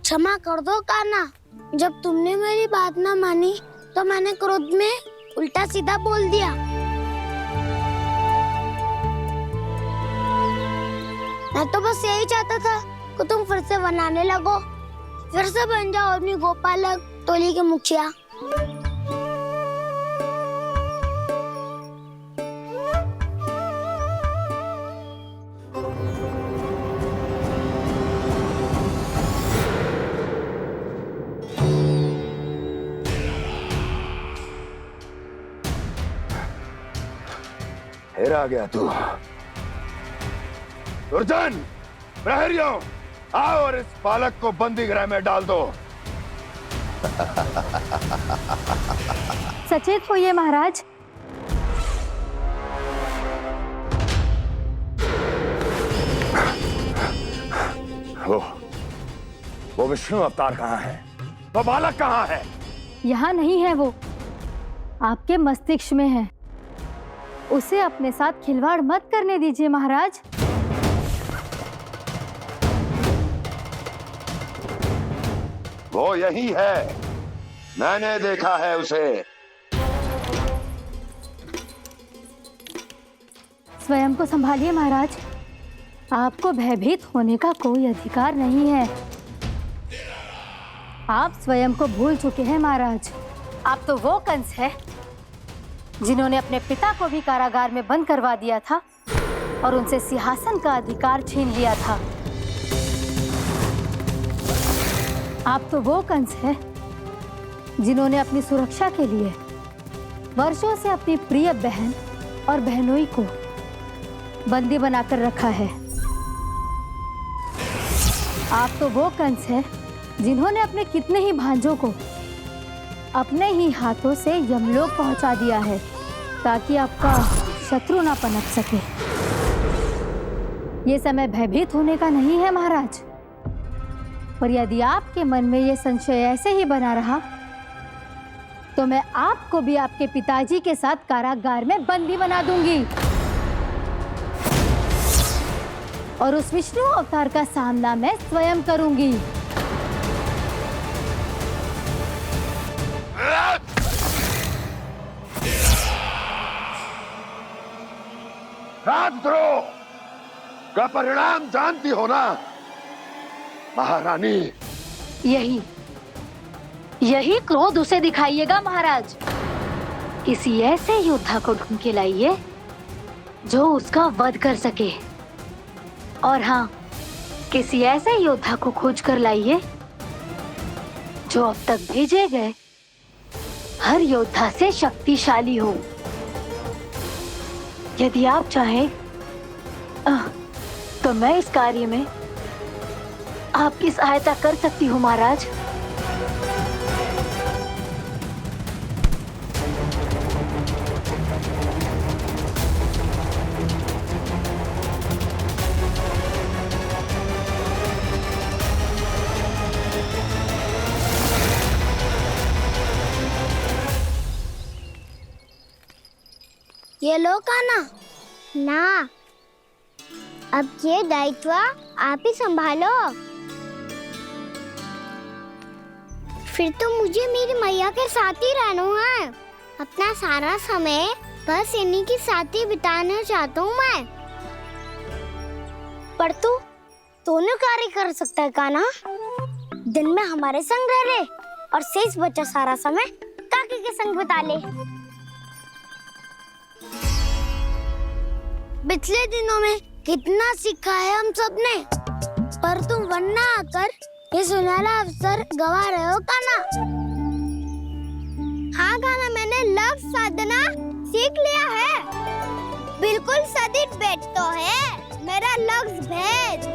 S1: क्षमा कर दो कान्हा, जब तुमने मेरी बात ना मानी तो मैंने क्रोध में उल्टा सीधा बोल दिया। मैं तो बस यही चाहता था कि तुम फिर से बनाने लगो, फिर से बन जाओ अपनी गोपालक टोली के मुखिया।
S14: फिर आ गया तू। दुर्जन, प्रहरियों, आओ और इस बालक को बंदी गृह में डाल दो।
S15: सचेत होइए महाराज।
S14: वो विष्णु अवतार कहाँ है? वो बालक कहाँ है?
S15: यहाँ नहीं है वो, आपके मस्तिष्क में है। उसे अपने साथ खिलवाड़ मत करने दीजिए महाराज।
S14: वो यही है, मैंने देखा है उसे।
S15: स्वयं को संभालिए महाराज, आपको भयभीत होने का कोई अधिकार नहीं है। आप स्वयं को भूल चुके हैं महाराज। आप तो वो कंस है जिन्होंने अपने पिता को भी कारागार में बंद करवा दिया था और उनसे सिंहासन का अधिकार छीन लिया था। आप तो वो कंस है जिन्होंने अपनी सुरक्षा के लिए वर्षों से अपनी प्रिय बहन और बहनोई को बंदी बनाकर रखा है। आप तो वो कंस है जिन्होंने अपने कितने ही भांजों को अपने ही हाथों से यमलोक पहुंचा दिया है ताकि आपका शत्रु ना पनप सके। ये समय भयभीत होने का नहीं है महाराज, पर यदि आपके मन में ये संशय ऐसे ही बना रहा तो मैं आपको भी आपके पिताजी के साथ कारागार में बंदी बना दूंगी और उस विष्णु अवतार का सामना मैं स्वयं करूंगी।
S14: राजद्रोह का परिणाम जानती हो ना महारानी?
S15: यही क्रोध उसे दिखाइएगा महाराज। किसी ऐसे योद्धा को ढूंढ के लाइए जो उसका वध कर सके। और हाँ, किसी ऐसे योद्धा को खोज कर लाइए जो अब तक भेजे गए हर योद्धा से शक्तिशाली हो। यदि आप चाहें तो मैं इस कार्य में आपकी सहायता कर सकती हूँ महाराज।
S1: ये लो कान्हा।
S3: ना, अब ये दायित्व आप ही संभालो। फिर तो मुझे मेरी मैया के साथ ही रहना है। अपना सारा समय बस इन्हीं के साथ ही बिताना चाहता हूँ मैं।
S1: पर तू दोनों कार्य कर सकता है कान्हा। दिन में हमारे संग रह ले और शेष बचा सारा समय काकी के संग बिता ले। पिछले दिनों में कितना सीखा है हम सब ने, पर तुम वरना आकर ये सुनहरा अवसर गवा रहे हो कान्हा।
S3: हाँ कान्हा, मैंने लक्ष्य साधना सीख लिया है। बिल्कुल सदित भेद तो है मेरा लक्ष्य भेद।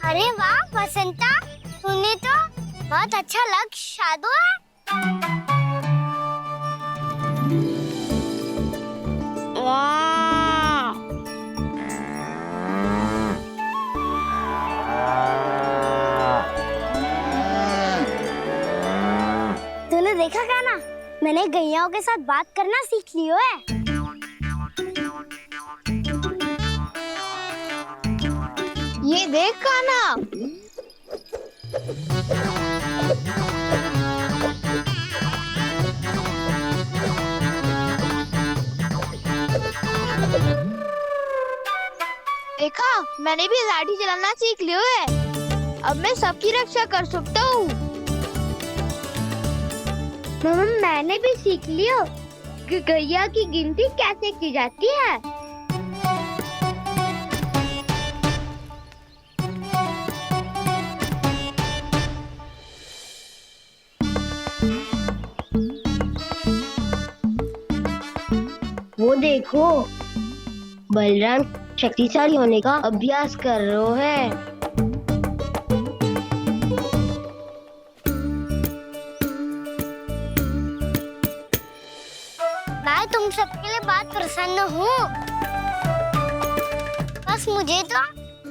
S3: अरे वाह बसंता, तूने तो बहुत अच्छा लक्ष्य साधा है। वाह, तूने गैयाओं के साथ बात करना सीख लियो है।
S7: ये देख कान्हा, देखा मैंने भी लाठी चलाना सीख लियो है। अब मैं सबकी रक्षा कर सकता हूँ।
S3: मम्मा मैंने भी सीख लियो कि गैया की गिनती कैसे की जाती है। वो देखो बलराम शक्तिशाली होने का अभ्यास कर रहे हैं। मैं तुम सबके लिए बहुत प्रसन्न हूँ। बस मुझे तो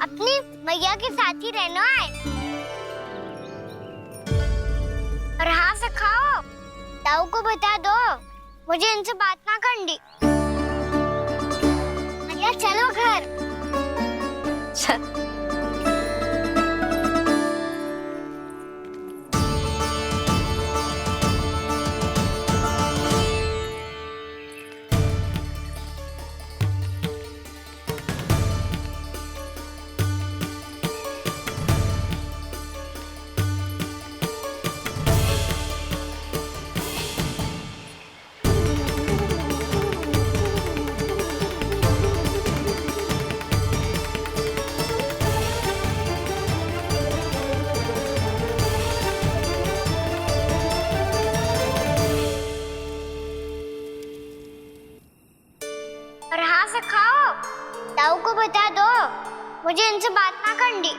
S3: अपनी मैया के साथ ही रहना है। और हाँ सखाओ, ताऊ को बता दो मुझे इनसे बात ना करनी। मैया चलो घर। और हाँ सखाओ, ताऊ को बता दो मुझे इनसे बात ना करनी।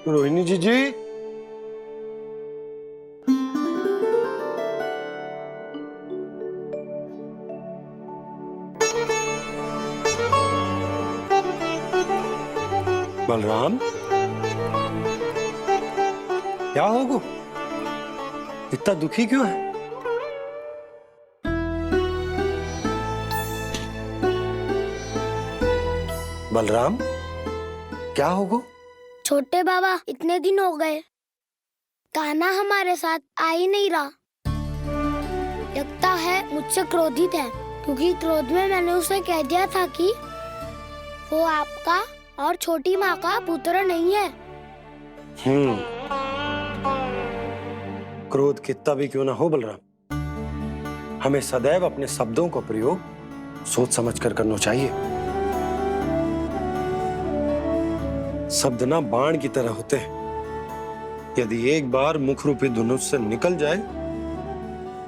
S10: रोहिणी जी बलराम, क्या होगा? इतना दुखी क्यों है? बलराम, क्या होगा?
S3: छोटे बाबा इतने दिन हो गए, कान्हा हमारे साथ आ ही नहीं रहा। लगता है मुझसे क्रोधित है, क्योंकि क्रोध में मैंने उसे कह दिया था कि वो आपका और छोटी माँ का पुत्र नहीं है।
S10: क्रोध कितना भी क्यों ना हो बलराम, हमें सदैव अपने शब्दों का प्रयोग सोच समझ कर करना चाहिए। शब्द ना बाण की तरह होते हैं, यदि एक बार मुख रूपी धनुष से निकल जाए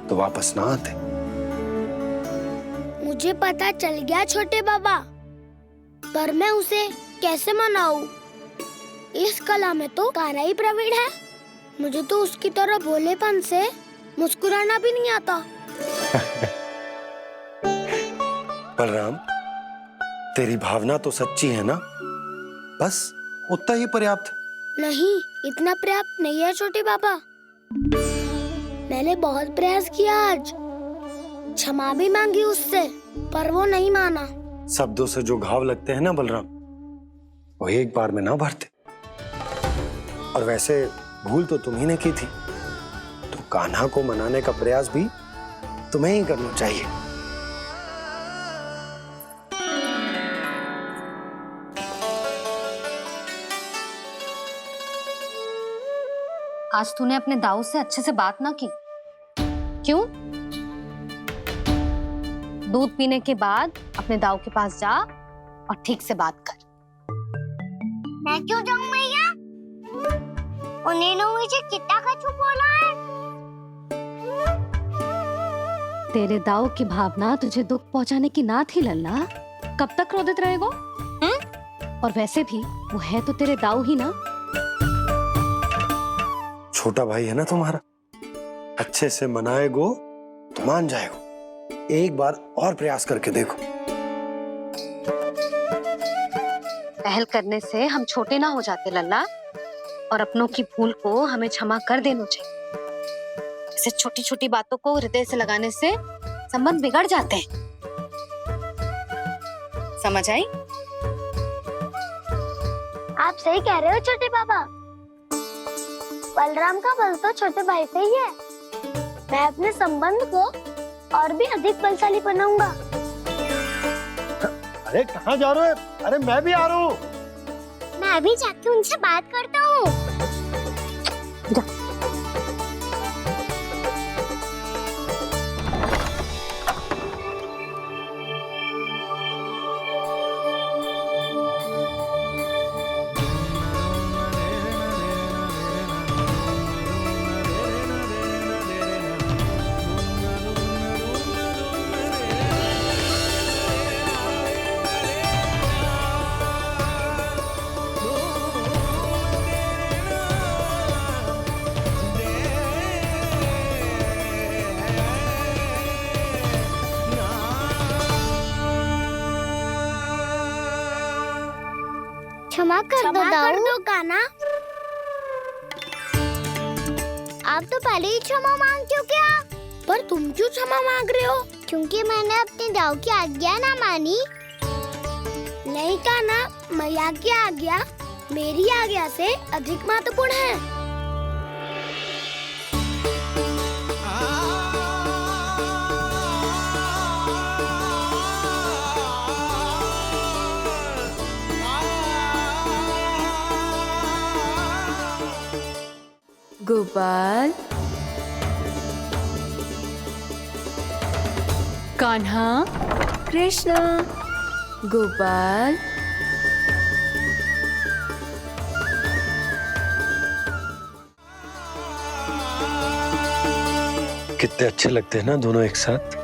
S10: तो वापस ना आते।
S3: मुझे पता चल गया छोटे बाबा, पर मैं उसे कैसे मनाऊं? इस कला में तो कान्हा ही प्रवीण है। मुझे तो उसकी तरह भोलेपन से मुस्कुराना भी नहीं आता।
S10: बलराम, तेरी भावना तो सच्ची है ना, बस उतना ही पर्याप्त।
S3: नहीं, इतना पर्याप्त नहीं है छोटे बाबा। मैंने बहुत प्रयास किया आज, क्षमा भी मांगी उससे, पर वो नहीं माना।
S10: शब्दों से जो घाव लगते हैं ना बलराम, वो एक बार में ना भरते। और वैसे भूल तो तुम्ही ने की थी, तो कान्हा को मनाने का प्रयास भी तुम्हें ही करना चाहिए।
S2: आज तूने अपने दाऊ से अच्छे से बात ना की, क्यों? दूध पीने के बाद अपने दाऊ के पास जा और ठीक से बात कर।
S3: मैं क्यों जाऊं मैया? उन्हें मुझे कितना कछु बोला है।
S2: तेरे दाऊ की भावना तुझे दुख पहुंचाने की ना थी लल्ला, कब तक क्रोधित रहेगो? और वैसे भी वो है तो तेरे दाऊ ही ना।
S10: छोटा भाई है ना तुम्हारा, अच्छे से मनाएगो तो मान जाएगो। एक बार और प्रयास करके देखो।
S2: पहल करने से हम छोटे ना हो जाते लल्ला, और अपनों की भूल को हमें क्षमा कर देना चाहिए। ऐसे छोटी छोटी बातों को हृदय से लगाने से संबंध बिगड़ जाते हैं। समझ आई?
S3: आप सही कह रहे हो छोटे पापा। बलराम का बल तो छोटे भाई से ही है। मैं अपने संबंध को और भी अधिक बलशाली बनाऊंगा।
S10: अरे कहाँ जा रहे हो? अरे मैं भी आ रहा हूँ।
S3: मैं अभी जाके उनसे बात करता हूँ। क्षमा कर दो कान्हा। आप तो पहले ही क्षमा मांगते हो क्या? पर तुम क्यों क्षमा मांग रहे हो? क्योंकि मैंने अपने दाऊ की आज्ञा ना मानी। नहीं कान्हा, मैया की आज्ञा मेरी आज्ञा से अधिक महत्वपूर्ण है।
S6: गोपाल, कान्हा, कृष्णा, गोपाल।
S10: कितने अच्छे लगते हैं ना दोनों एक साथ।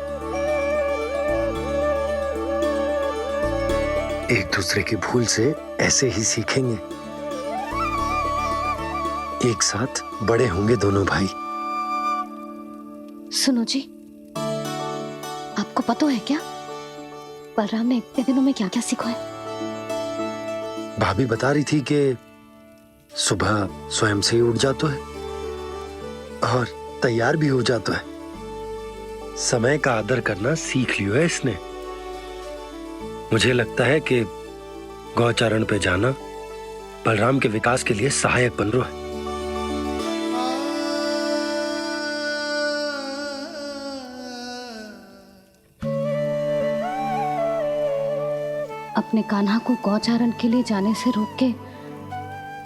S10: एक दूसरे की भूल से ऐसे ही सीखेंगे। एक साथ बड़े होंगे दोनों भाई।
S15: सुनो जी, आपको पता है क्या बलराम ने इतने दिनों में क्या क्या सीखा है?
S10: भाभी बता रही थी कि सुबह स्वयं से ही उठ जाता है और तैयार भी हो जाता है। समय का आदर करना सीख लियो है इसने। मुझे लगता है कि गौचारण पे जाना बलराम के विकास के लिए सहायक बन रहा है।
S15: अपने कान्हा को गौचारण के लिए जाने से रोक के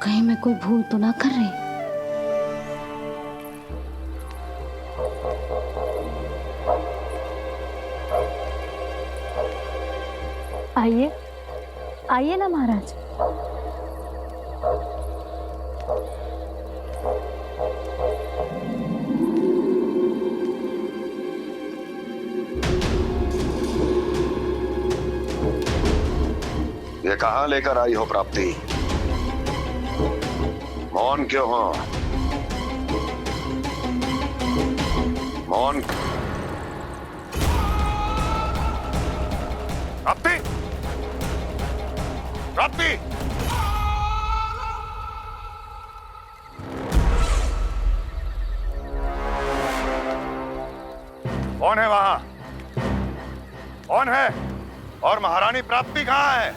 S15: कहीं मैं कोई भूल तो ना कर रही? आइए आइए ना महाराज।
S14: ये कहाँ लेकर आई हो प्राप्ति? मौन क्यों हो? मौन। प्राप्ति, प्राप्ति, कौन है वहां? कौन है? और महारानी प्राप्ति कहाँ है?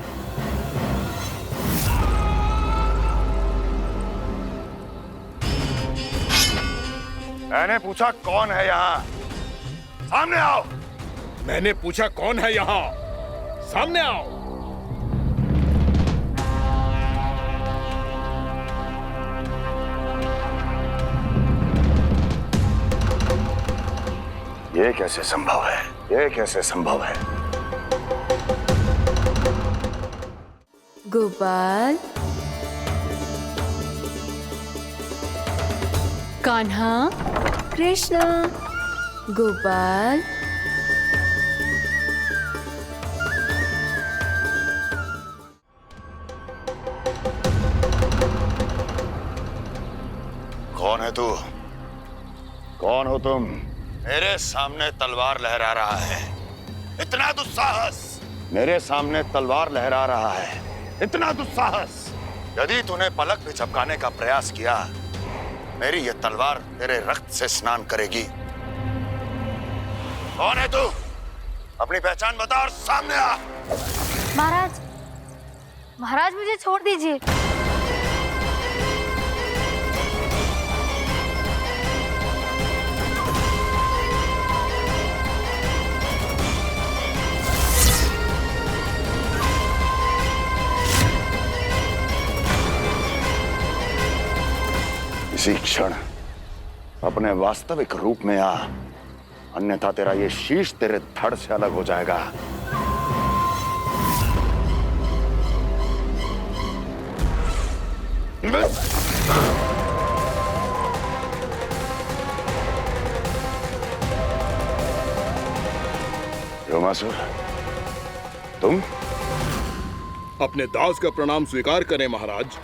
S14: मैंने पूछा कौन है यहाँ? सामने आओ।
S16: मैंने पूछा कौन है यहाँ? सामने आओ।
S14: ये कैसे संभव है? ये कैसे संभव है?
S6: गोपाल, कान्हा, कृष्णा, गोपाल।
S14: कौन है तू? कौन हो तुम? मेरे सामने तलवार लहरा रहा है। इतना दुस्साहस! मेरे सामने तलवार लहरा रहा है। इतना दुस्साहस! यदि तूने पलक भी झपकाने का प्रयास किया मेरी ये तलवार तेरे रक्त से स्नान करेगी। कौन है तू? अपनी पहचान बता और सामने आ।
S15: महाराज, महाराज मुझे छोड़ दीजिए।
S14: इसी क्षण अपने वास्तविक रूप में आ, अन्यथा तेरा ये शीश तेरे धड़ से अलग हो जाएगा। योमासुर, तुम?
S16: अपने दास का प्रणाम स्वीकार करें महाराज।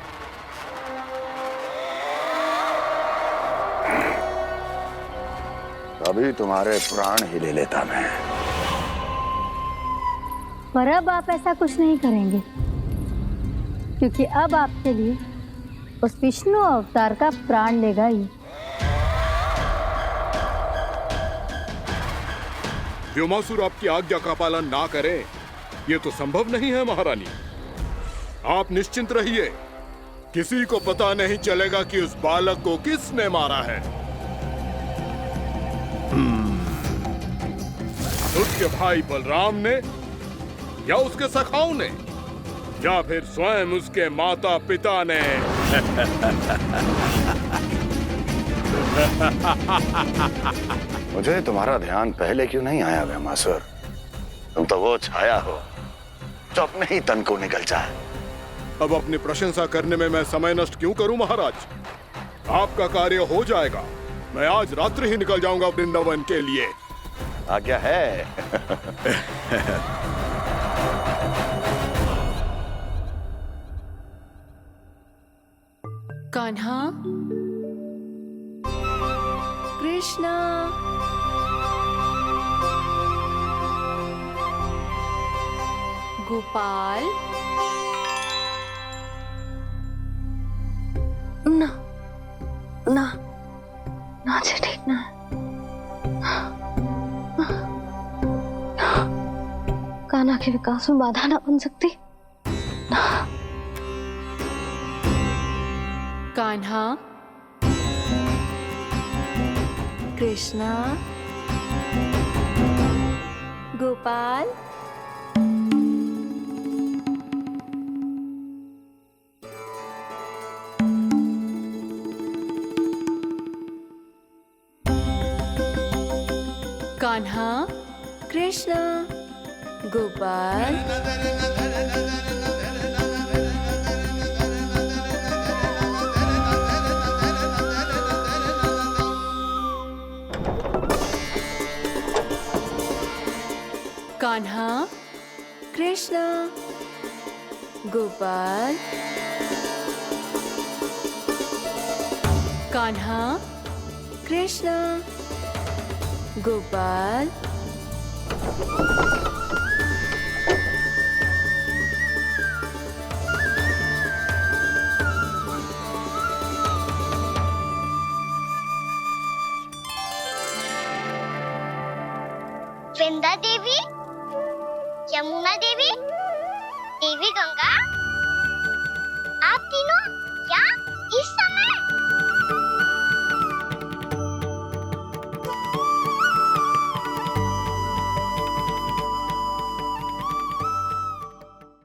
S14: अभी तुम्हारे प्राण ही ले लेता मैं।
S15: पर अब आप ऐसा कुछ नहीं करेंगे, क्योंकि अब आपके लिए उस विष्णु अवतार का प्राण लेगा ही।
S16: व्योमासुर आपकी आज्ञा का पालन ना करे, ये तो संभव नहीं है महारानी। आप निश्चिंत रहिए, किसी को पता नहीं चलेगा कि उस बालक को किसने मारा है। उसके भाई बलराम ने, या उसके सखाओं ने, या फिर स्वयं उसके माता पिता ने।
S14: मुझे तुम्हारा ध्यान पहले क्यों नहीं आया व्योमासुर? तुम तो वो छाया हो जो अपने ही तन को निकल जाए।
S16: अब अपनी प्रशंसा करने में मैं समय नष्ट क्यों करूं महाराज? आपका कार्य हो जाएगा। मैं आज रात्रि ही निकल जाऊंगा वृंदावन के लिए।
S14: आज्ञा है।
S6: कान्हा, कृष्णा, गोपाल।
S15: ना ना ना जी, ठीक ना। कान्हा के विकास में बाधा ना बन सकती।
S6: कान्हा, कृष्णा, गोपाल। कान्हा, कृष्णा, गोपाल। कान्हा, कृष्णा, गोपाल। कान्हा, कृष्णा, गोपाल।
S3: वृंदा देवी, यमुना देवी, देवी गंगा,